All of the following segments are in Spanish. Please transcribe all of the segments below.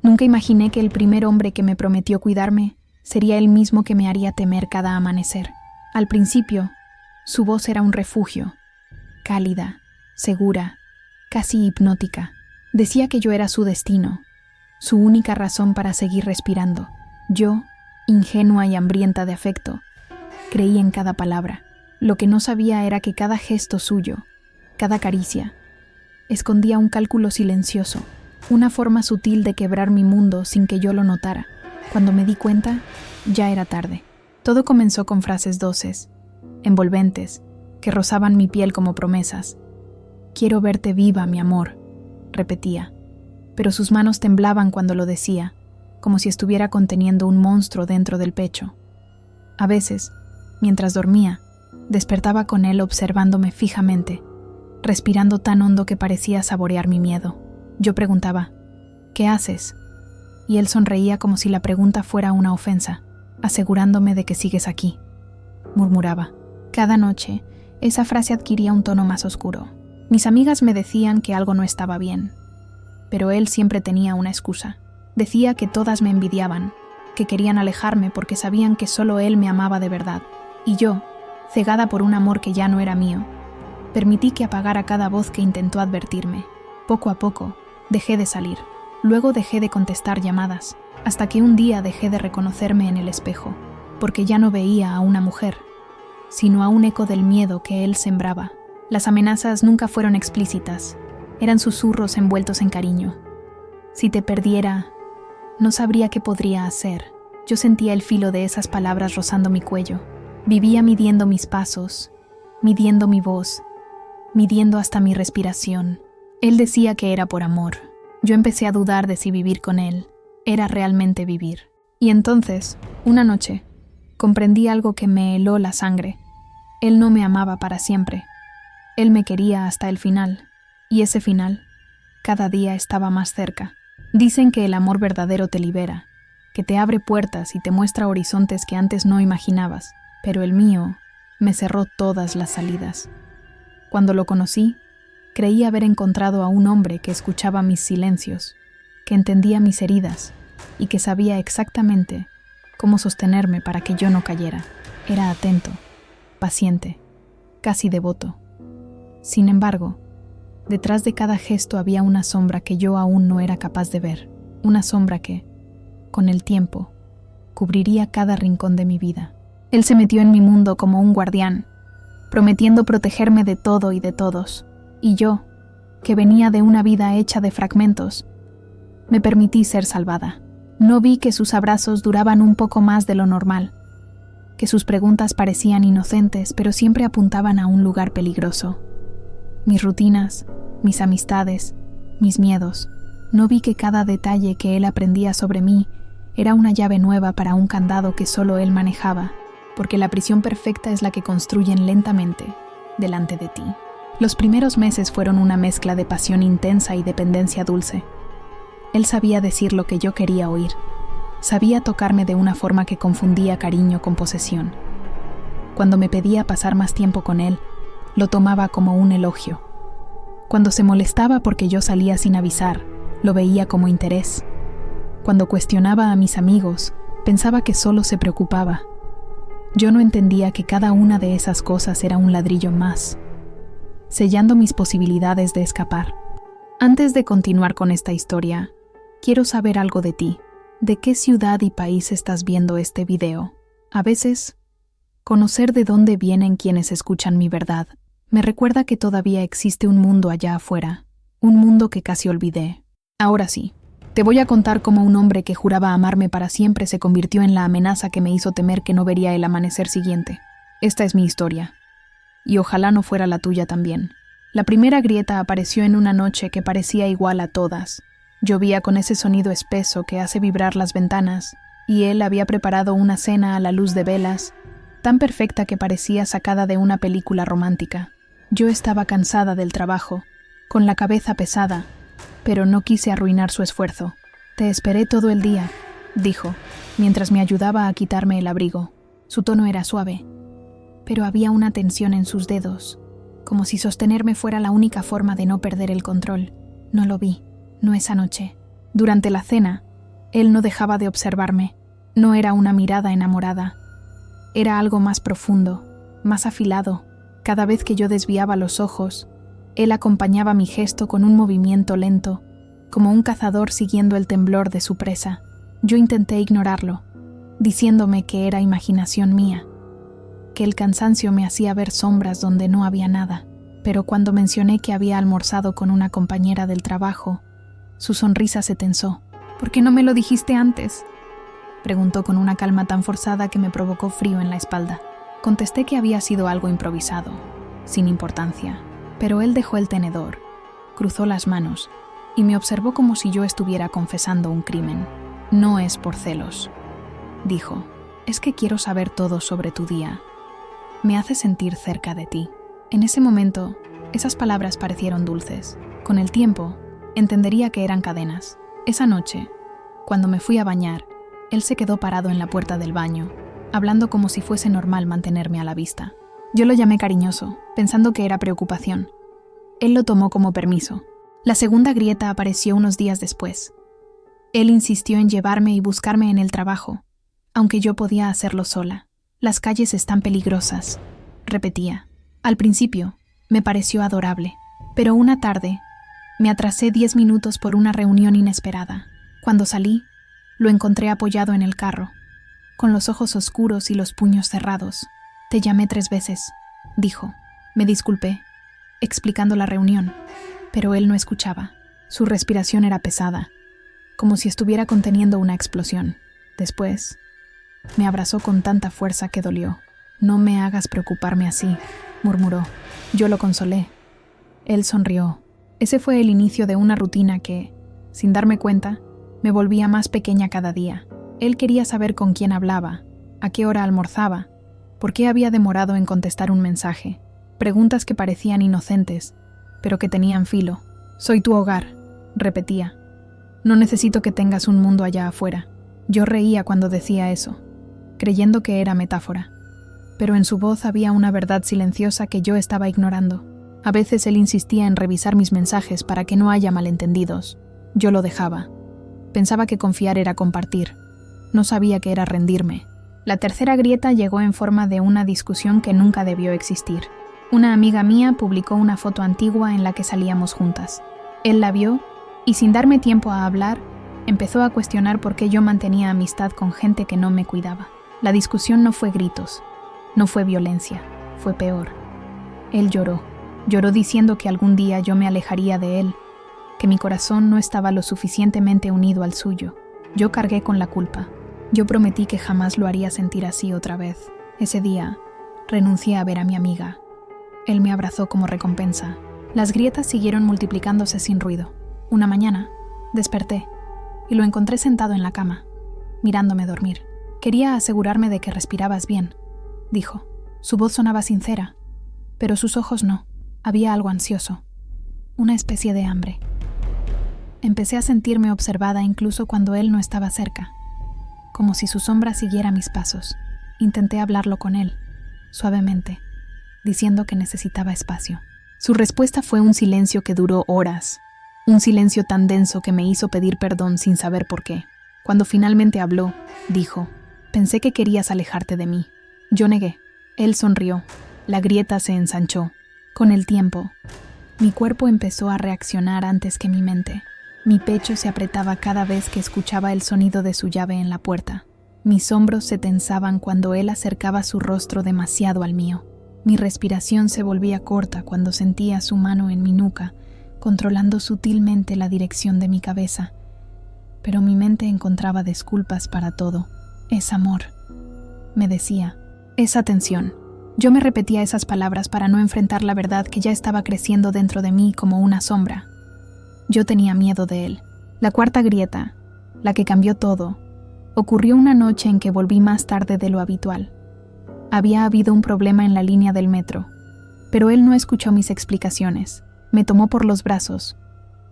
Nunca imaginé que el primer hombre que me prometió cuidarme sería el mismo que me haría temer cada amanecer. Al principio, su voz era un refugio, cálida, segura, casi hipnótica. Decía que yo era su destino, su única razón para seguir respirando. Yo, ingenua y hambrienta de afecto, creí en cada palabra. Lo que no sabía era que cada gesto suyo, cada caricia, escondía un cálculo silencioso, una forma sutil de quebrar mi mundo sin que yo lo notara. Cuando me di cuenta, ya era tarde. Todo comenzó con frases doces, envolventes, que rozaban mi piel como promesas. «Quiero verte viva, mi amor», repetía, pero sus manos temblaban cuando lo decía, como si estuviera conteniendo un monstruo dentro del pecho. A veces, mientras dormía, despertaba con él observándome fijamente, respirando tan hondo que parecía saborear mi miedo. Yo preguntaba, «¿Qué haces?», y él sonreía como si la pregunta fuera una ofensa, asegurándome de que sigues aquí. Murmuraba. Cada noche, esa frase adquiría un tono más oscuro. Mis amigas me decían que algo no estaba bien, pero él siempre tenía una excusa. Decía que todas me envidiaban, que querían alejarme porque sabían que solo él me amaba de verdad, y yo, cegada por un amor que ya no era mío, permití que apagara cada voz que intentó advertirme. Poco a poco, dejé de salir. Luego dejé de contestar llamadas, hasta que un día dejé de reconocerme en el espejo, porque ya no veía a una mujer, sino a un eco del miedo que él sembraba. Las amenazas nunca fueron explícitas, eran susurros envueltos en cariño. Si te perdiera, no sabría qué podría hacer. Yo sentía el filo de esas palabras rozando mi cuello. Vivía midiendo mis pasos, midiendo mi voz, midiendo hasta mi respiración. Él decía que era por amor. Yo empecé a dudar de si vivir con él era realmente vivir. Y entonces, una noche, comprendí algo que me heló la sangre. Él no me amaba para siempre. Él me quería hasta el final. Y ese final, cada día estaba más cerca. Dicen que el amor verdadero te libera, que te abre puertas y te muestra horizontes que antes no imaginabas. Pero el mío me cerró todas las salidas. Cuando lo conocí, creí haber encontrado a un hombre que escuchaba mis silencios, que entendía mis heridas y que sabía exactamente cómo sostenerme para que yo no cayera. Era atento, paciente, casi devoto. Sin embargo, detrás de cada gesto había una sombra que yo aún no era capaz de ver, una sombra que, con el tiempo, cubriría cada rincón de mi vida. Él se metió en mi mundo como un guardián, prometiendo protegerme de todo y de todos. Y yo, que venía de una vida hecha de fragmentos, me permití ser salvada. No vi que sus abrazos duraban un poco más de lo normal, que sus preguntas parecían inocentes, pero siempre apuntaban a un lugar peligroso. Mis rutinas, mis amistades, mis miedos. No vi que cada detalle que él aprendía sobre mí era una llave nueva para un candado que solo él manejaba, porque la prisión perfecta es la que construyen lentamente delante de ti. Los primeros meses fueron una mezcla de pasión intensa y dependencia dulce. Él sabía decir lo que yo quería oír. Sabía tocarme de una forma que confundía cariño con posesión. Cuando me pedía pasar más tiempo con él, lo tomaba como un elogio. Cuando se molestaba porque yo salía sin avisar, lo veía como interés. Cuando cuestionaba a mis amigos, pensaba que solo se preocupaba. Yo no entendía que cada una de esas cosas era un ladrillo más, sellando mis posibilidades de escapar. Antes de continuar con esta historia, quiero saber algo de ti. ¿De qué ciudad y país estás viendo este video? A veces, conocer de dónde vienen quienes escuchan mi verdad me recuerda que todavía existe un mundo allá afuera, un mundo que casi olvidé. Ahora sí, te voy a contar cómo un hombre que juraba amarme para siempre se convirtió en la amenaza que me hizo temer que no vería el amanecer siguiente. Esta es mi historia. Y ojalá no fuera la tuya también. La primera grieta apareció en una noche que parecía igual a todas. Llovía con ese sonido espeso que hace vibrar las ventanas, y él había preparado una cena a la luz de velas, tan perfecta que parecía sacada de una película romántica. Yo estaba cansada del trabajo, con la cabeza pesada, pero no quise arruinar su esfuerzo. «Te esperé todo el día», dijo, mientras me ayudaba a quitarme el abrigo. Su tono era suave, pero había una tensión en sus dedos, como si sostenerme fuera la única forma de no perder el control. No lo vi, no esa noche. Durante la cena, Él no dejaba de observarme. No era una mirada enamorada. Era algo más profundo, más afilado. Cada vez que yo desviaba los ojos, él acompañaba mi gesto con un movimiento lento, como un cazador siguiendo el temblor de su presa. Yo intenté ignorarlo, diciéndome que era imaginación mía, que el cansancio me hacía ver sombras donde no había nada. Pero cuando mencioné que había almorzado con una compañera del trabajo, su sonrisa se tensó. «¿Por qué no me lo dijiste antes?», preguntó con una calma tan forzada que me provocó frío en la espalda. Contesté que había sido algo improvisado, sin importancia, pero él dejó el tenedor, cruzó las manos y me observó como si yo estuviera confesando un crimen. «No es por celos», dijo. «Es que quiero saber todo sobre tu día. Me hace sentir cerca de ti». En ese momento, esas palabras parecieron dulces. Con el tiempo, entendería que eran cadenas. Esa noche, cuando me fui a bañar, él se quedó parado en la puerta del baño, hablando como si fuese normal mantenerme a la vista. Yo lo llamé cariñoso, pensando que era preocupación. Él lo tomó como permiso. La segunda grieta apareció unos días después. Él insistió en llevarme y buscarme en el trabajo, aunque yo podía hacerlo sola. «Las calles están peligrosas», repetía. Al principio, me pareció adorable, pero una tarde, me atrasé 10 minutos por una reunión inesperada. Cuando salí, lo encontré apoyado en el carro, con los ojos oscuros y los puños cerrados. «Te llamé 3 veces», dijo. Me disculpé, explicando la reunión, pero él no escuchaba. Su respiración era pesada, como si estuviera conteniendo una explosión. Después, me abrazó con tanta fuerza que dolió. «No me hagas preocuparme así», murmuró. Yo lo consolé. Él sonrió. Ese fue el inicio de una rutina que, sin darme cuenta, me volvía más pequeña cada día. Él quería saber con quién hablaba, a qué hora almorzaba, por qué había demorado en contestar un mensaje. Preguntas que parecían inocentes, pero que tenían filo. «Soy tu hogar», repetía. «No necesito que tengas un mundo allá afuera». Yo reía cuando decía eso, creyendo que era metáfora. Pero en su voz había una verdad silenciosa que yo estaba ignorando. A veces él insistía en revisar mis mensajes para que no haya malentendidos. Yo lo dejaba. Pensaba que confiar era compartir. No sabía que era rendirme. La tercera grieta llegó en forma de una discusión que nunca debió existir. Una amiga mía publicó una foto antigua en la que salíamos juntas. Él la vio y, sin darme tiempo a hablar, empezó a cuestionar por qué yo mantenía amistad con gente que no me cuidaba. La discusión no fue gritos. No fue violencia, fue peor. Él lloró diciendo que algún día yo me alejaría de él, que mi corazón no estaba lo suficientemente unido al suyo. Yo cargué con la culpa. Yo prometí que jamás lo haría sentir así otra vez. Ese día, renuncié a ver a mi amiga. Él me abrazó como recompensa. Las grietas siguieron multiplicándose sin ruido. Una mañana, desperté y lo encontré sentado en la cama, mirándome dormir. «Quería asegurarme de que respirabas bien», dijo. Su voz sonaba sincera, pero sus ojos no. Había algo ansioso, una especie de hambre. Empecé a sentirme observada incluso cuando él no estaba cerca, como si su sombra siguiera mis pasos. Intenté hablarlo con él, suavemente, diciendo que necesitaba espacio. Su respuesta fue un silencio que duró horas, un silencio tan denso que me hizo pedir perdón sin saber por qué. Cuando finalmente habló, dijo: «Pensé que querías alejarte de mí». Yo negué. Él sonrió. La grieta se ensanchó. Con el tiempo, mi cuerpo empezó a reaccionar antes que mi mente. Mi pecho se apretaba cada vez que escuchaba el sonido de su llave en la puerta. Mis hombros se tensaban cuando él acercaba su rostro demasiado al mío. Mi respiración se volvía corta cuando sentía su mano en mi nuca, controlando sutilmente la dirección de mi cabeza. Pero mi mente encontraba disculpas para todo. «Es amor», me decía. «Es atención». Yo me repetía esas palabras para no enfrentar la verdad que ya estaba creciendo dentro de mí como una sombra. Yo tenía miedo de él. La cuarta grieta, la que cambió todo, ocurrió una noche en que volví más tarde de lo habitual. Había habido un problema en la línea del metro, pero él no escuchó mis explicaciones. Me tomó por los brazos,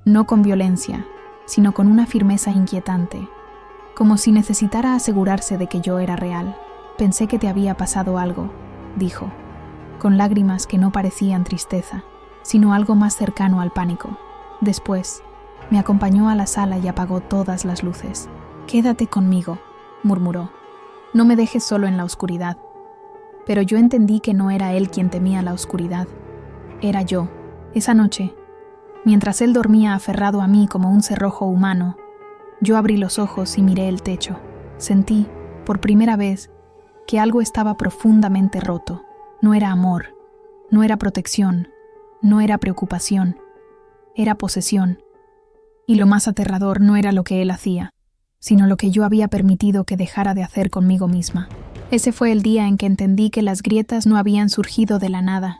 no con violencia, sino con una firmeza inquietante, como si necesitara asegurarse de que yo era real. «Pensé que te había pasado algo», dijo, con lágrimas que no parecían tristeza, sino algo más cercano al pánico. Después, me acompañó a la sala y apagó todas las luces. Quédate conmigo, murmuró. No me dejes solo en la oscuridad. Pero yo entendí que no era él quien temía la oscuridad. Era yo. Esa noche, mientras él dormía aferrado a mí como un cerrojo humano, yo abrí los ojos y miré el techo. Sentí, por primera vez, que algo estaba profundamente roto. No era amor, no era protección, no era preocupación, era posesión. Y lo más aterrador no era lo que él hacía, sino lo que yo había permitido que dejara de hacer conmigo misma. Ese fue el día en que entendí que las grietas no habían surgido de la nada.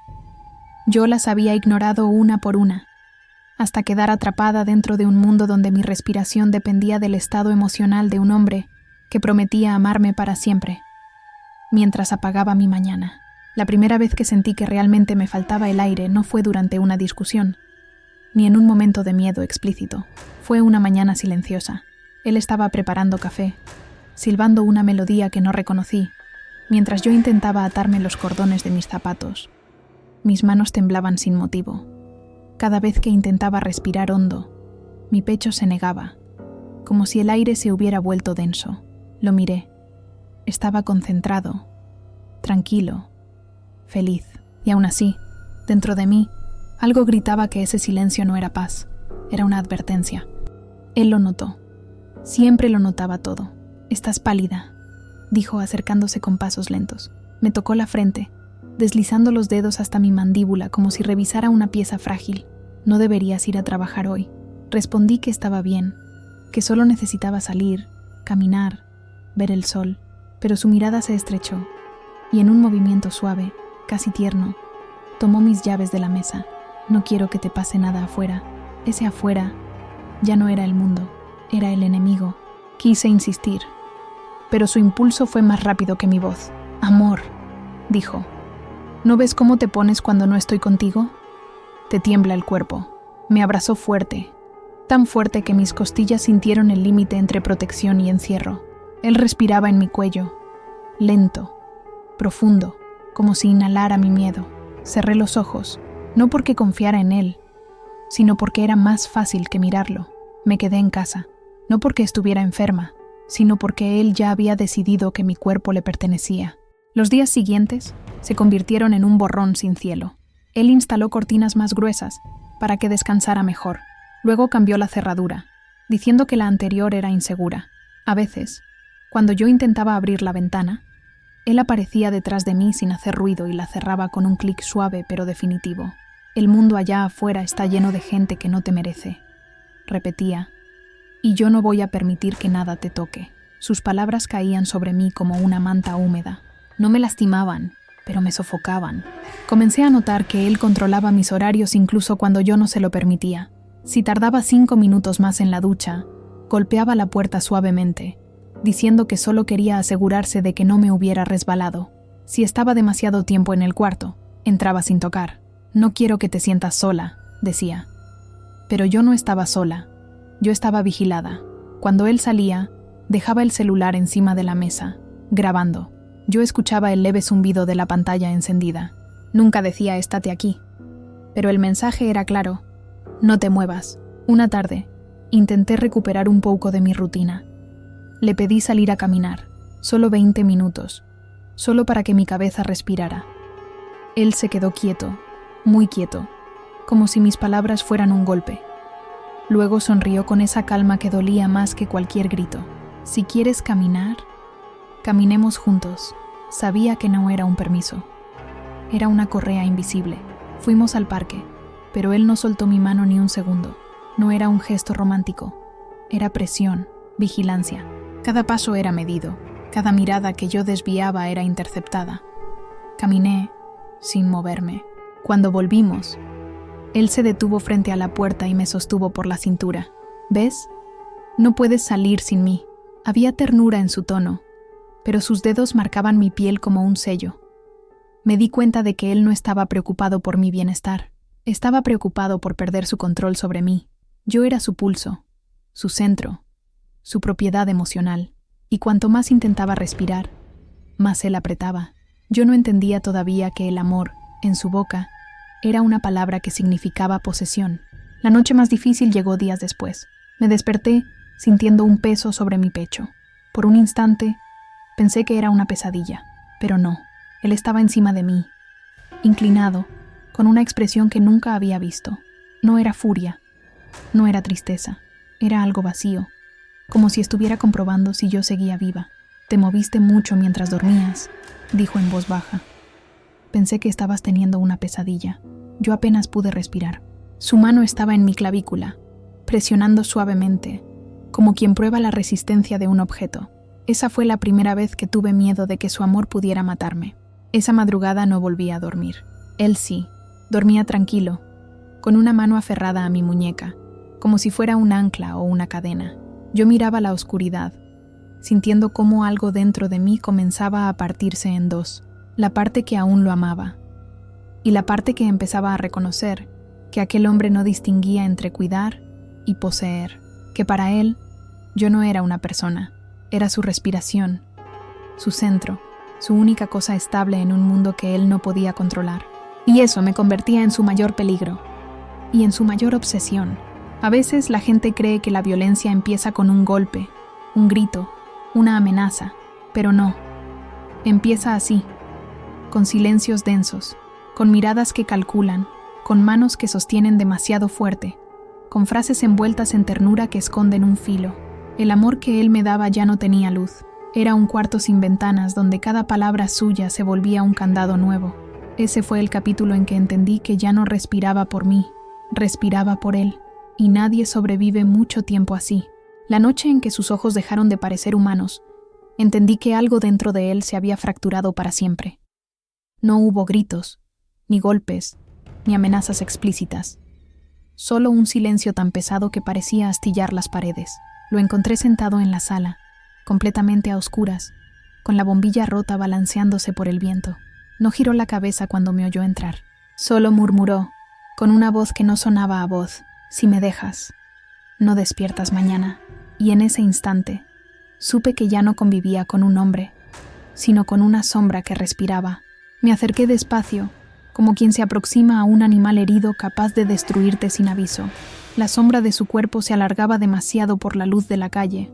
Yo las había ignorado una por una, hasta quedar atrapada dentro de un mundo donde mi respiración dependía del estado emocional de un hombre que prometía amarme para siempre. Mientras apagaba mi mañana, la primera vez que sentí que realmente me faltaba el aire no fue durante una discusión, ni en un momento de miedo explícito. Fue una mañana silenciosa. Él estaba preparando café, silbando una melodía que no reconocí, mientras yo intentaba atarme los cordones de mis zapatos. Mis manos temblaban sin motivo. Cada vez que intentaba respirar hondo, mi pecho se negaba, como si el aire se hubiera vuelto denso. Lo miré. Estaba concentrado, tranquilo, feliz. Y aún así, dentro de mí, algo gritaba que ese silencio no era paz, era una advertencia. Él lo notó. Siempre lo notaba todo. «Estás pálida», dijo acercándose con pasos lentos. Me tocó la frente, deslizando los dedos hasta mi mandíbula como si revisara una pieza frágil. «No deberías ir a trabajar hoy». Respondí que estaba bien, que solo necesitaba salir, caminar, ver el sol. Pero su mirada se estrechó, y en un movimiento suave, casi tierno, tomó mis llaves de la mesa. «No quiero que te pase nada afuera». Ese afuera ya no era el mundo, era el enemigo. Quise insistir, pero su impulso fue más rápido que mi voz. «Amor», dijo, «¿no ves cómo te pones cuando no estoy contigo? Te tiembla el cuerpo». Me abrazó fuerte, tan fuerte que mis costillas sintieron el límite entre protección y encierro. Él respiraba en mi cuello, lento, profundo, como si inhalara mi miedo. Cerré los ojos, no porque confiara en él, sino porque era más fácil que mirarlo. Me quedé en casa, no porque estuviera enferma, sino porque él ya había decidido que mi cuerpo le pertenecía. Los días siguientes se convirtieron en un borrón sin cielo. Él instaló cortinas más gruesas para que descansara mejor. Luego cambió la cerradura, diciendo que la anterior era insegura. A veces, cuando yo intentaba abrir la ventana, él aparecía detrás de mí sin hacer ruido y la cerraba con un clic suave pero definitivo. «El mundo allá afuera está lleno de gente que no te merece», repetía, «y yo no voy a permitir que nada te toque». Sus palabras caían sobre mí como una manta húmeda. No me lastimaban, pero me sofocaban. Comencé a notar que él controlaba mis horarios incluso cuando yo no se lo permitía. Si tardaba 5 minutos más en la ducha, golpeaba la puerta suavemente, diciendo que solo quería asegurarse de que no me hubiera resbalado. Si estaba demasiado tiempo en el cuarto, entraba sin tocar. «No quiero que te sientas sola», decía. Pero yo no estaba sola. Yo estaba vigilada. Cuando él salía, dejaba el celular encima de la mesa, grabando. Yo escuchaba el leve zumbido de la pantalla encendida. Nunca decía «estate aquí». Pero el mensaje era claro. «No te muevas». Una tarde, intenté recuperar un poco de mi rutina. Le pedí salir a caminar, solo 20 minutos, solo para que mi cabeza respirara. Él se quedó quieto, muy quieto, como si mis palabras fueran un golpe. Luego sonrió con esa calma que dolía más que cualquier grito. «Si quieres caminar, caminemos juntos». Sabía que no era un permiso. Era una correa invisible. Fuimos al parque, pero él no soltó mi mano ni un segundo. No era un gesto romántico. Era presión, vigilancia. Cada paso era medido. Cada mirada que yo desviaba era interceptada. Caminé, sin moverme. Cuando volvimos, él se detuvo frente a la puerta y me sostuvo por la cintura. «¿Ves? No puedes salir sin mí». Había ternura en su tono, pero sus dedos marcaban mi piel como un sello. Me di cuenta de que él no estaba preocupado por mi bienestar. Estaba preocupado por perder su control sobre mí. Yo era su pulso, su centro, su propiedad emocional. Y cuanto más intentaba respirar, más él apretaba. Yo no entendía todavía que el amor, en su boca, era una palabra que significaba posesión. La noche más difícil llegó días después. Me desperté sintiendo un peso sobre mi pecho. Por un instante, pensé que era una pesadilla, pero no. Él estaba encima de mí, inclinado, con una expresión que nunca había visto. No era furia, no era tristeza, era algo vacío, como si estuviera comprobando si yo seguía viva. «Te moviste mucho mientras dormías», dijo en voz baja. Pensé que estabas teniendo una pesadilla. Yo apenas pude respirar. Su mano estaba en mi clavícula, presionando suavemente, como quien prueba la resistencia de un objeto. Esa fue la primera vez que tuve miedo de que su amor pudiera matarme. Esa madrugada no volví a dormir. Él sí, dormía tranquilo, con una mano aferrada a mi muñeca, como si fuera un ancla o una cadena. Yo miraba la oscuridad, sintiendo cómo algo dentro de mí comenzaba a partirse en dos, la parte que aún lo amaba, y la parte que empezaba a reconocer que aquel hombre no distinguía entre cuidar y poseer, que para él yo no era una persona, era su respiración, su centro, su única cosa estable en un mundo que él no podía controlar. Y eso me convertía en su mayor peligro y en su mayor obsesión. A veces la gente cree que la violencia empieza con un golpe, un grito, una amenaza, pero no. Empieza así, con silencios densos, con miradas que calculan, con manos que sostienen demasiado fuerte, con frases envueltas en ternura que esconden un filo. El amor que él me daba ya no tenía luz. Era un cuarto sin ventanas donde cada palabra suya se volvía un candado nuevo. Ese fue el capítulo en que entendí que ya no respiraba por mí, respiraba por él, y nadie sobrevive mucho tiempo así. La noche en que sus ojos dejaron de parecer humanos, entendí que algo dentro de él se había fracturado para siempre. No hubo gritos, ni golpes, ni amenazas explícitas. Solo un silencio tan pesado que parecía astillar las paredes. Lo encontré sentado en la sala, completamente a oscuras, con la bombilla rota balanceándose por el viento. No giró la cabeza cuando me oyó entrar. Solo murmuró, con una voz que no sonaba a voz: «Si me dejas, no despiertas mañana». Y en ese instante, supe que ya no convivía con un hombre, sino con una sombra que respiraba. Me acerqué despacio, como quien se aproxima a un animal herido capaz de destruirte sin aviso. La sombra de su cuerpo se alargaba demasiado por la luz de la calle.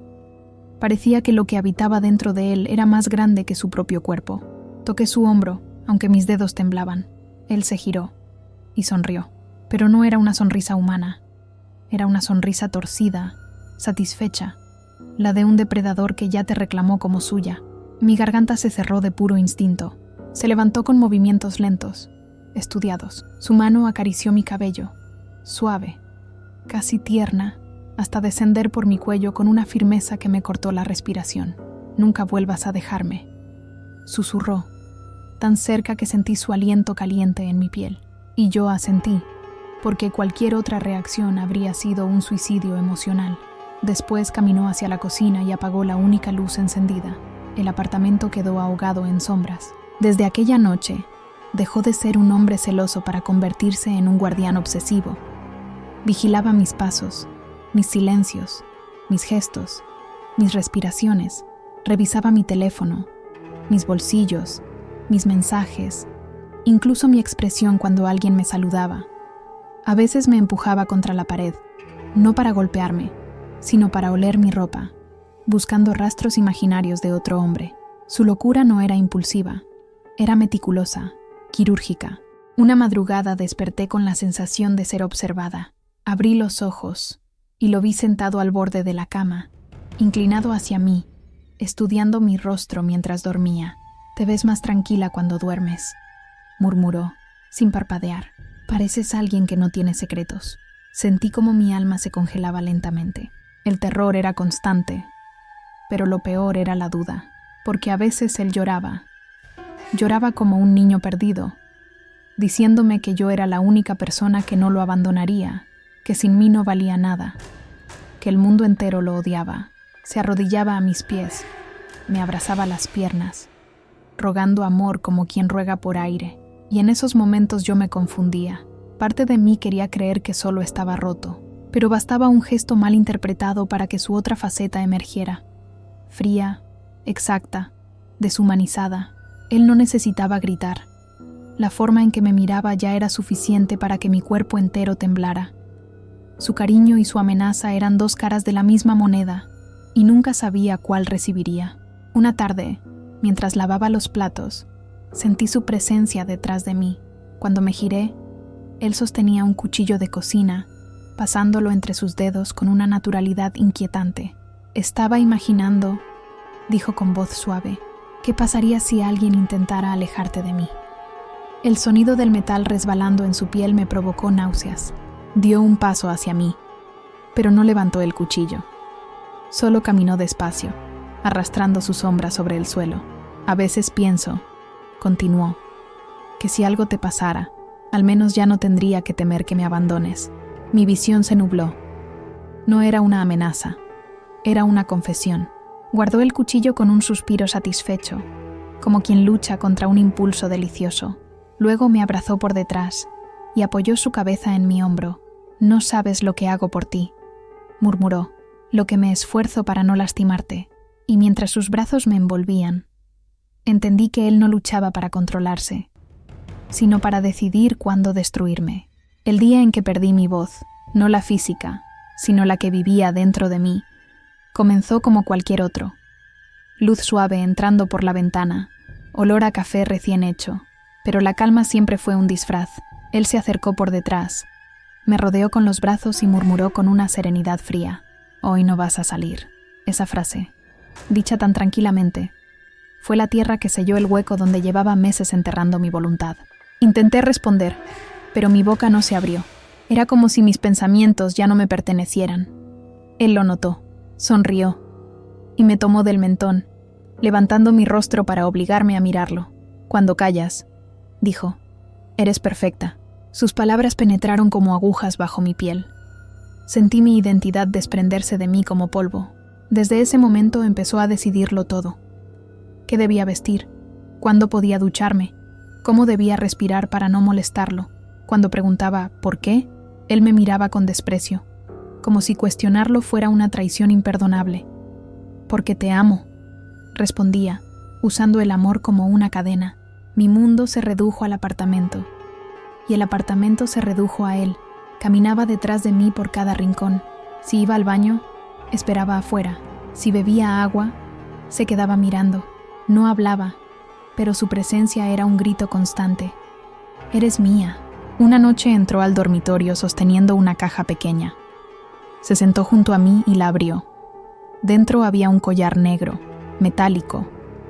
Parecía que lo que habitaba dentro de él era más grande que su propio cuerpo. Toqué su hombro, aunque mis dedos temblaban. Él se giró y sonrió, pero no era una sonrisa humana. Era una sonrisa torcida, satisfecha, la de un depredador que ya te reclamó como suya. Mi garganta se cerró de puro instinto. Se levantó con movimientos lentos, estudiados. Su mano acarició mi cabello, suave, casi tierna, hasta descender por mi cuello con una firmeza que me cortó la respiración. «Nunca vuelvas a dejarme», susurró, tan cerca que sentí su aliento caliente en mi piel. Y yo asentí, porque cualquier otra reacción habría sido un suicidio emocional. Después caminó hacia la cocina y apagó la única luz encendida. El apartamento quedó ahogado en sombras. Desde aquella noche, dejó de ser un hombre celoso para convertirse en un guardián obsesivo. Vigilaba mis pasos, mis silencios, mis gestos, mis respiraciones. Revisaba mi teléfono, mis bolsillos, mis mensajes, incluso mi expresión cuando alguien me saludaba. A veces me empujaba contra la pared, no para golpearme, sino para oler mi ropa, buscando rastros imaginarios de otro hombre. Su locura no era impulsiva, era meticulosa, quirúrgica. Una madrugada desperté con la sensación de ser observada. Abrí los ojos y lo vi sentado al borde de la cama, inclinado hacia mí, estudiando mi rostro mientras dormía. «Te ves más tranquila cuando duermes», murmuró, sin parpadear. «Pareces alguien que no tiene secretos». Sentí como mi alma se congelaba lentamente. El terror era constante, pero lo peor era la duda, porque a veces él lloraba. Lloraba como un niño perdido, diciéndome que yo era la única persona que no lo abandonaría, que sin mí no valía nada, que el mundo entero lo odiaba. Se arrodillaba a mis pies, me abrazaba las piernas, rogando amor como quien ruega por aire, y en esos momentos yo me confundía. Parte de mí quería creer que solo estaba roto, pero bastaba un gesto mal interpretado para que su otra faceta emergiera. Fría, exacta, deshumanizada. Él no necesitaba gritar. La forma en que me miraba ya era suficiente para que mi cuerpo entero temblara. Su cariño y su amenaza eran dos caras de la misma moneda, y nunca sabía cuál recibiría. Una tarde, mientras lavaba los platos, sentí su presencia detrás de mí. Cuando me giré, él sostenía un cuchillo de cocina, pasándolo entre sus dedos con una naturalidad inquietante. Estaba imaginando, dijo con voz suave, ¿qué pasaría si alguien intentara alejarte de mí? El sonido del metal resbalando en su piel me provocó náuseas. Dio un paso hacia mí, pero no levantó el cuchillo. Solo caminó despacio, arrastrando su sombra sobre el suelo. A veces pienso, continuó, que si algo te pasara, al menos ya no tendría que temer que me abandones. Mi visión se nubló. No era una amenaza, era una confesión. Guardó el cuchillo con un suspiro satisfecho, como quien lucha contra un impulso delicioso. Luego me abrazó por detrás y apoyó su cabeza en mi hombro. No sabes lo que hago por ti, murmuró, lo que me esfuerzo para no lastimarte. Y mientras sus brazos me envolvían, entendí que él no luchaba para controlarse, sino para decidir cuándo destruirme. El día en que perdí mi voz, no la física, sino la que vivía dentro de mí, comenzó como cualquier otro. Luz suave entrando por la ventana, olor a café recién hecho, pero la calma siempre fue un disfraz. Él se acercó por detrás, me rodeó con los brazos y murmuró con una serenidad fría, «Hoy no vas a salir». Esa frase, dicha tan tranquilamente, fue la tierra que selló el hueco donde llevaba meses enterrando mi voluntad. Intenté responder, pero mi boca no se abrió. Era como si mis pensamientos ya no me pertenecieran. Él lo notó, sonrió, y me tomó del mentón, levantando mi rostro para obligarme a mirarlo. «Cuando callas», dijo, «eres perfecta». Sus palabras penetraron como agujas bajo mi piel. Sentí mi identidad desprenderse de mí como polvo. Desde ese momento empezó a decidirlo todo. ¿Qué debía vestir? ¿Cuándo podía ducharme? ¿Cómo debía respirar para no molestarlo? Cuando preguntaba ¿por qué?, él me miraba con desprecio, como si cuestionarlo fuera una traición imperdonable. «Porque te amo», respondía, usando el amor como una cadena. Mi mundo se redujo al apartamento, y el apartamento se redujo a él. Caminaba detrás de mí por cada rincón. Si iba al baño, esperaba afuera. Si bebía agua, se quedaba mirando. No hablaba, pero su presencia era un grito constante. «Eres mía». Una noche entró al dormitorio sosteniendo una caja pequeña. Se sentó junto a mí y la abrió. Dentro había un collar negro, metálico,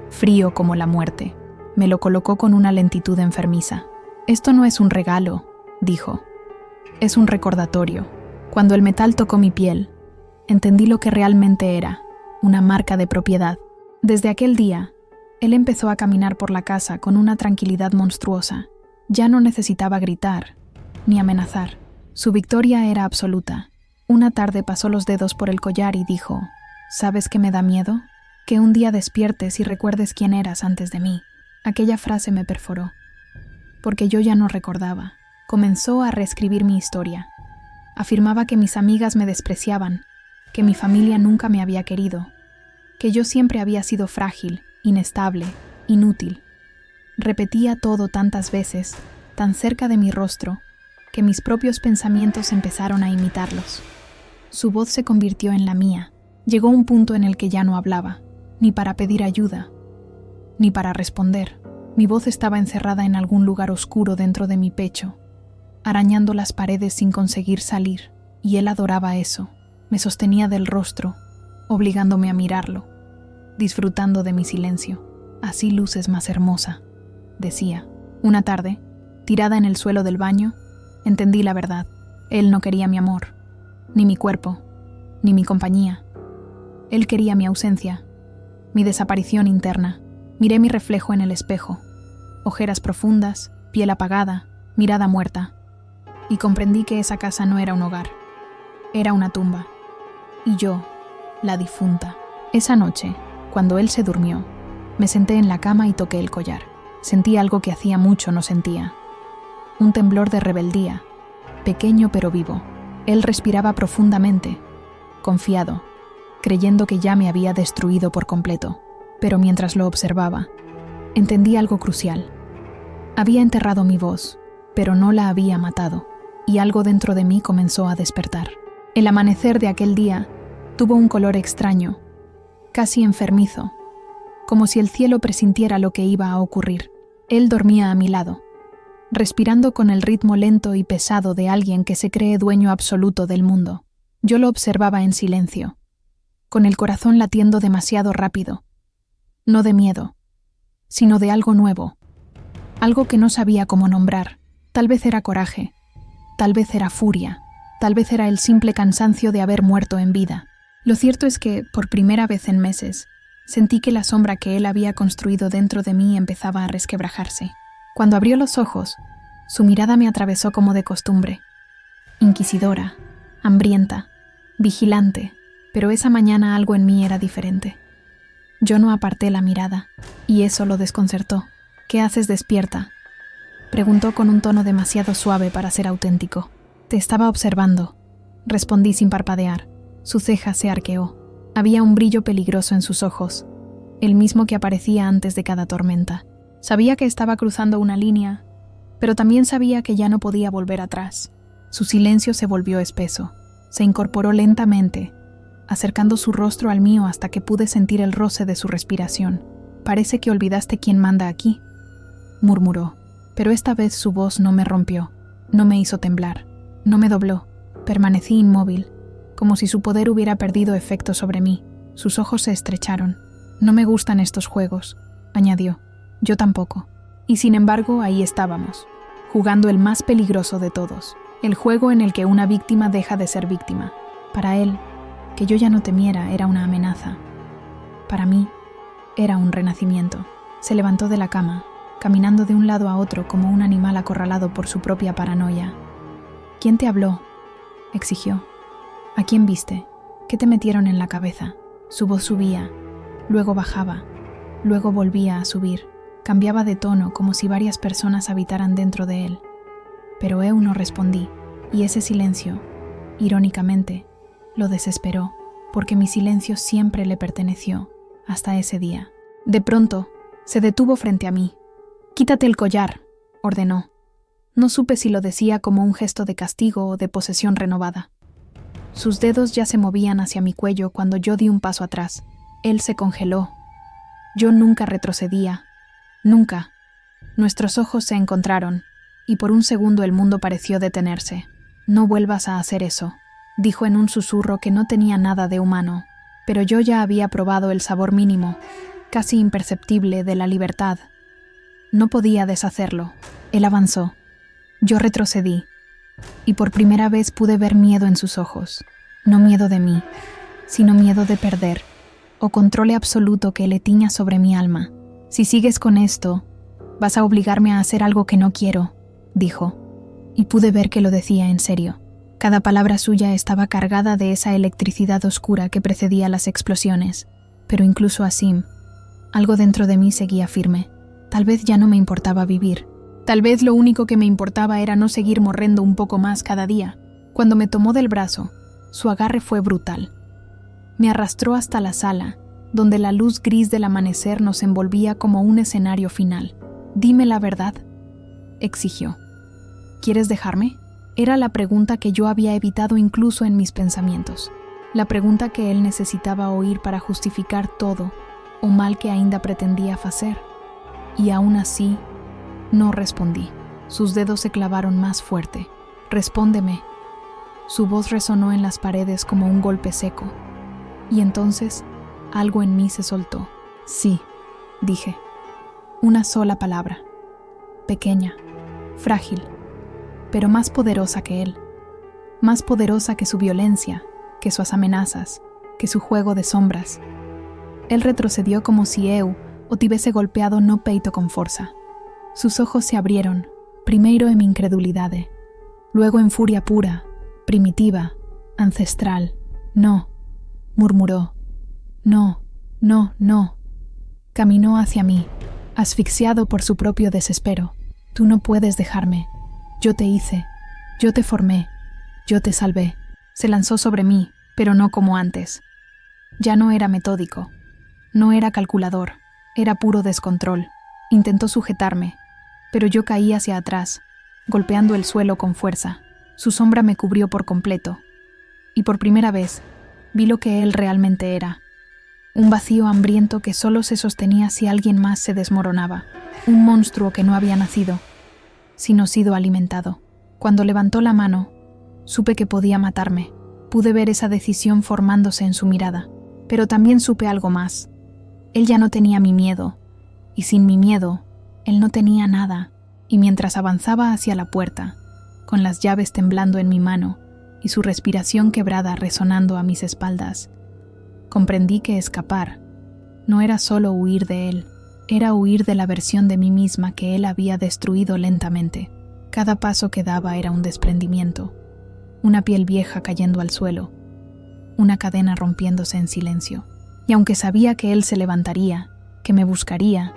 frío como la muerte. Me lo colocó con una lentitud enfermiza. «Esto no es un regalo», dijo. «Es un recordatorio». Cuando el metal tocó mi piel, entendí lo que realmente era, una marca de propiedad. Desde aquel día, él empezó a caminar por la casa con una tranquilidad monstruosa. Ya no necesitaba gritar, ni amenazar. Su victoria era absoluta. Una tarde pasó los dedos por el collar y dijo, «¿Sabes qué me da miedo? Que un día despiertes y recuerdes quién eras antes de mí». Aquella frase me perforó, porque yo ya no recordaba. Comenzó a reescribir mi historia. Afirmaba que mis amigas me despreciaban, que mi familia nunca me había querido, que yo siempre había sido frágil, inestable, inútil. Repetía todo tantas veces, tan cerca de mi rostro, que mis propios pensamientos empezaron a imitarlos. Su voz se convirtió en la mía. Llegó un punto en el que ya no hablaba, ni para pedir ayuda, ni para responder. Mi voz estaba encerrada en algún lugar oscuro dentro de mi pecho, arañando las paredes sin conseguir salir, y él adoraba eso. Me sostenía del rostro, obligándome a mirarlo, disfrutando de mi silencio. «Así luces más hermosa», decía. Una tarde, tirada en el suelo del baño, entendí la verdad. Él no quería mi amor, ni mi cuerpo, ni mi compañía. Él quería mi ausencia, mi desaparición interna. Miré mi reflejo en el espejo, ojeras profundas, piel apagada, mirada muerta, y comprendí que esa casa no era un hogar, era una tumba. Y yo, la difunta. Esa noche, cuando él se durmió, me senté en la cama y toqué el collar. Sentí algo que hacía mucho no sentía. Un temblor de rebeldía, pequeño pero vivo. Él respiraba profundamente, confiado, creyendo que ya me había destruido por completo. Pero mientras lo observaba, entendí algo crucial. Había enterrado mi voz, pero no la había matado. y algo dentro de mí comenzó a despertar. El amanecer de aquel día tuvo un color extraño, casi enfermizo, como si el cielo presintiera lo que iba a ocurrir. Él dormía a mi lado, respirando con el ritmo lento y pesado de alguien que se cree dueño absoluto del mundo. Yo lo observaba en silencio, con el corazón latiendo demasiado rápido, no de miedo, sino de algo nuevo, algo que no sabía cómo nombrar. Tal vez era coraje, tal vez era furia, tal vez era el simple cansancio de haber muerto en vida. Lo cierto es que, por primera vez en meses, sentí que la sombra que él había construido dentro de mí empezaba a resquebrajarse. Cuando abrió los ojos, su mirada me atravesó como de costumbre, inquisidora, hambrienta, vigilante, pero esa mañana algo en mí era diferente. Yo no aparté la mirada, y eso lo desconcertó. «¿Qué haces despierta?», preguntó con un tono demasiado suave para ser auténtico. «Te estaba observando», respondí sin parpadear. Su ceja se arqueó. Había un brillo peligroso en sus ojos, el mismo que aparecía antes de cada tormenta. Sabía que estaba cruzando una línea, pero también sabía que ya no podía volver atrás. Su silencio se volvió espeso. Se incorporó lentamente, acercando su rostro al mío hasta que pude sentir el roce de su respiración. «Parece que olvidaste quién manda aquí», murmuró, pero esta vez su voz no me rompió, no me hizo temblar, no me dobló. Permanecí inmóvil, como si su poder hubiera perdido efecto sobre mí. Sus ojos se estrecharon. «No me gustan estos juegos», añadió. «Yo tampoco». Y sin embargo, ahí estábamos, jugando el más peligroso de todos, el juego en el que una víctima deja de ser víctima. Para él, que yo ya no temiera era una amenaza. Para mí, era un renacimiento. Se levantó de la cama, caminando de un lado a otro como un animal acorralado por su propia paranoia. «¿Quién te habló?», exigió. «¿A quién viste? ¿Qué te metieron en la cabeza?». Su voz subía, luego bajaba, luego volvía a subir. Cambiaba de tono como si varias personas habitaran dentro de él. Pero eu no respondí, y ese silencio, irónicamente, lo desesperó, porque mi silencio siempre le perteneció, hasta ese día. De pronto, se detuvo frente a mí. «Quítate el collar», ordenó. No supe si lo decía como un gesto de castigo o de posesión renovada. Sus dedos ya se movían hacia mi cuello cuando yo di un paso atrás. Él se congeló. Yo nunca retrocedía. Nunca. Nuestros ojos se encontraron, y por un segundo el mundo pareció detenerse. «No vuelvas a hacer eso», dijo en un susurro que no tenía nada de humano, pero yo ya había probado el sabor mínimo, casi imperceptible, de la libertad. No podía deshacerlo. Él avanzó. Yo retrocedí, y por primera vez pude ver miedo en sus ojos. No miedo de mí, sino miedo de perder, o control absoluto que le tiña sobre mi alma. «Si sigues con esto, vas a obligarme a hacer algo que no quiero», dijo, y pude ver que lo decía en serio. Cada palabra suya estaba cargada de esa electricidad oscura que precedía las explosiones, pero incluso así, algo dentro de mí seguía firme. Tal vez ya no me importaba vivir. Tal vez lo único que me importaba era no seguir morrendo un poco más cada día. Cuando me tomó del brazo, su agarre fue brutal. Me arrastró hasta la sala, donde la luz gris del amanecer nos envolvía como un escenario final. «Dime la verdad», exigió. «¿Quieres dejarme?». Era la pregunta que yo había evitado incluso en mis pensamientos. La pregunta que él necesitaba oír para justificar todo o mal que ainda pretendía hacer. Y aún así, no respondí. Sus dedos se clavaron más fuerte. «Respóndeme». Su voz resonó en las paredes como un golpe seco. Y entonces, algo en mí se soltó. «Sí», dije. Una sola palabra. Pequeña, frágil, pero más poderosa que él. Más poderosa que su violencia, que sus amenazas, que su juego de sombras. Él retrocedió como si eu o tivese golpeado no peito con forza. Sus ojos se abrieron, primeiro en incredulidade, luego en furia pura, primitiva, ancestral. «No», murmuró. «No, no, no». Caminó hacia mí, asfixiado por su propio desespero. «Tú no puedes dejarme. Yo te hice, yo te formé, yo te salvé». Se lanzó sobre mí, pero no como antes. Ya no era metódico, no era calculador, era puro descontrol. Intentó sujetarme, pero yo caí hacia atrás, golpeando el suelo con fuerza. Su sombra me cubrió por completo, y por primera vez vi lo que él realmente era. Un vacío hambriento que solo se sostenía si alguien más se desmoronaba. Un monstruo que no había nacido, sino sido alimentado. Cuando levantó la mano, supe que podía matarme. Pude ver esa decisión formándose en su mirada. Pero también supe algo más. Él ya no tenía mi miedo, y sin mi miedo, él no tenía nada. Y mientras avanzaba hacia la puerta, con las llaves temblando en mi mano y su respiración quebrada resonando a mis espaldas, comprendí que escapar no era solo huir de él, era huir de la versión de mí misma que él había destruido lentamente. Cada paso que daba era un desprendimiento, una piel vieja cayendo al suelo, una cadena rompiéndose en silencio. Y aunque sabía que él se levantaría, que me buscaría,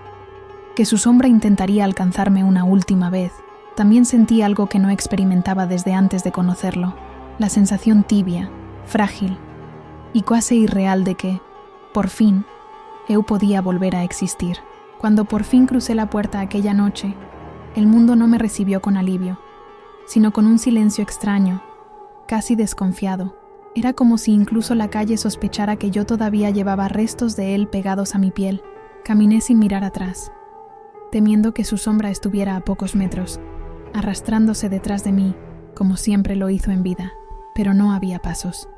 que su sombra intentaría alcanzarme una última vez, también sentí algo que no experimentaba desde antes de conocerlo, la sensación tibia, frágil y casi irreal de que, por fin, eu podía volver a existir. Cuando por fin crucé la puerta aquella noche, el mundo no me recibió con alivio, sino con un silencio extraño, casi desconfiado. Era como si incluso la calle sospechara que yo todavía llevaba restos de él pegados a mi piel. Caminé sin mirar atrás, temiendo que su sombra estuviera a pocos metros, arrastrándose detrás de mí, como siempre lo hizo en vida. Pero no había pasos.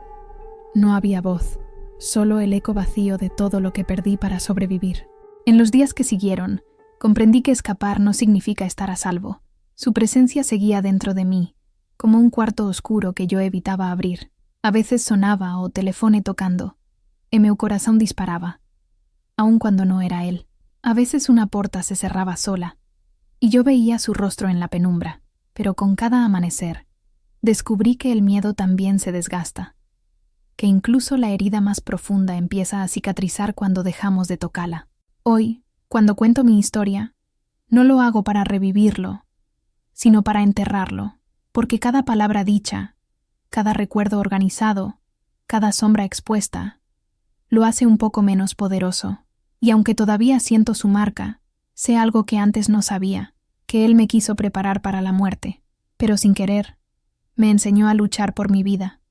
No había voz, solo el eco vacío de todo lo que perdí para sobrevivir. En los días que siguieron, comprendí que escapar no significa estar a salvo. Su presencia seguía dentro de mí, como un cuarto oscuro que yo evitaba abrir. A veces sonaba o telefone tocando, e meu corazón disparaba, aun cuando no era él. A veces una puerta se cerraba sola, y yo veía su rostro en la penumbra, pero con cada amanecer, descubrí que el miedo también se desgasta, que incluso la herida más profunda empieza a cicatrizar cuando dejamos de tocarla. Hoy, cuando cuento mi historia, no lo hago para revivirlo, sino para enterrarlo, porque cada palabra dicha, cada recuerdo organizado, cada sombra expuesta, lo hace un poco menos poderoso. Y aunque todavía siento su marca, sé algo que antes no sabía, que él me quiso preparar para la muerte, pero sin querer, me enseñó a luchar por mi vida.